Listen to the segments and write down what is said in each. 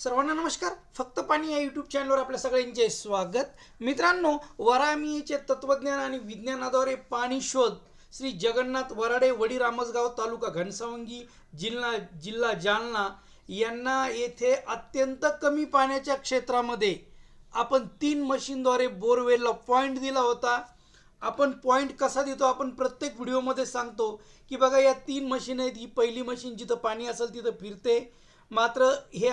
सर्वांना नमस्कार. फक्त पाणी या यूट्यूब चॅनलवर आपल्या सगळ्यांचे स्वागत. मित्रांनो, वरामीचे तत्वज्ञान आणि विज्ञानाद्वारे पाणी शोध श्री जगन्नाथ वराडे, वडी रामसगाव, तालुका घनसावंगी, जिल्हा जालना यांना येथे अत्यंत कमी पाण्याच्या क्षेत्रामध्ये आपण 3 मशीनद्वारे बोरवेलला पॉईंट दिला होता. आपण पॉईंट कसा देतो आपण प्रत्येक व्हिडिओमध्ये सांगतो की बघा या 3 मशीन आहेत. ही पहिली मशीन जिथं पाणी असेल तिथं फिरते, मात्र हे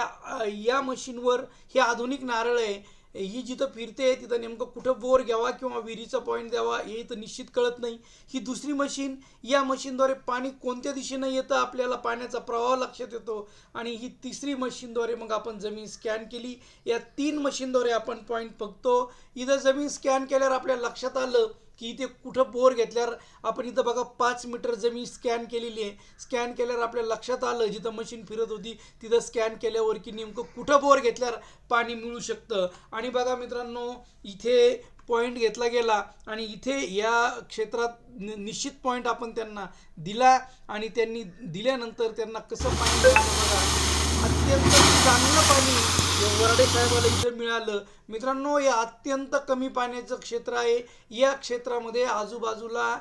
या मशीनवर हे आधुनिक नारळ आहे. ही जिथं फिरते तिथं नेमकं कुठं बोर घ्यावा किंवा विहिरीचा पॉईंट द्यावा हे इथं निश्चित कळत नाही. ही दुसरी मशीन, या मशीनद्वारे पाणी कोणत्या दिशेनं येतं आपल्याला पाण्याचा प्रवाह लक्षात येतो. आणि ही तिसरी मशीनद्वारे मग आपण जमीन स्कॅन केली. या 3 मशीनद्वारे आपण पॉईंट बघतो. इथं जमीन स्कॅन केल्यावर आपल्या लक्षात आलं की इथे कुठं बोर घेतल्यावर आपण इथं बघा 5 मीटर जमीन स्कॅन केलेली आहे. स्कॅन केल्यावर आपल्या लक्षात आलं जिथं मशीन फिरत होती तिथं स्कॅन केल्यावर की नेमकं कुठं बोर घेतल्यावर पाणी मिळू शकतं. आणि बघा मित्रांनो, इथे पॉईंट घेतला गेला आणि इथे या क्षेत्रात निश्चित पॉईंट आपण त्यांना दिला आणि त्यांनी दिल्यानंतर त्यांना कसं पाणी मिळालं बघा. अत्यंत चांगलं पाणी वराडे साहेबाला इथं मिळालं. मित्रांनो, हे अत्यंत कमी पाण्याचं क्षेत्र आहे. या क्षेत्रामध्ये आजूबाजूला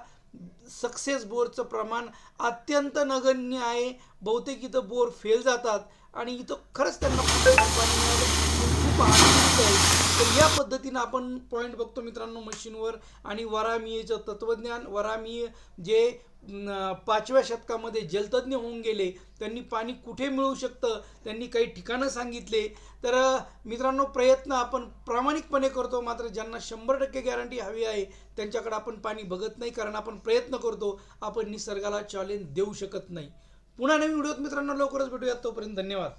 सक्सेस बोरचं प्रमाण अत्यंत नगण्य आहे. बहुतेक इथं बोर फेल जातात आणि इथं खरंच त्यांना पाणी मिळालं खूप आनंदित आहे. तर या पद्धतीनं आपण पॉईंट बघतो मित्रांनो मशीनवर. आणि वरामीचं तत्वज्ञान, वरामी जे 5व्या शतकामध्ये जलतज्ञ होऊन गेले, त्यांनी पाणी कुठे मिळू शकतं त्यांनी काही ठिकाणं सांगितले. तर मित्रांनो, प्रयत्न आपण प्रामाणिकपणे करतो, मात्र ज्यांना 100% गॅरंटी हवी आहे त्यांच्याकडे आपण पाणी बघत नाही, कारण आपण प्रयत्न करतो, आपण निसर्गाला चॅलेंज देऊ शकत नाही. पुन्हा नवीन व्हिडिओत मित्रांनो लवकरच भेटूयात. तोपर्यंत धन्यवाद.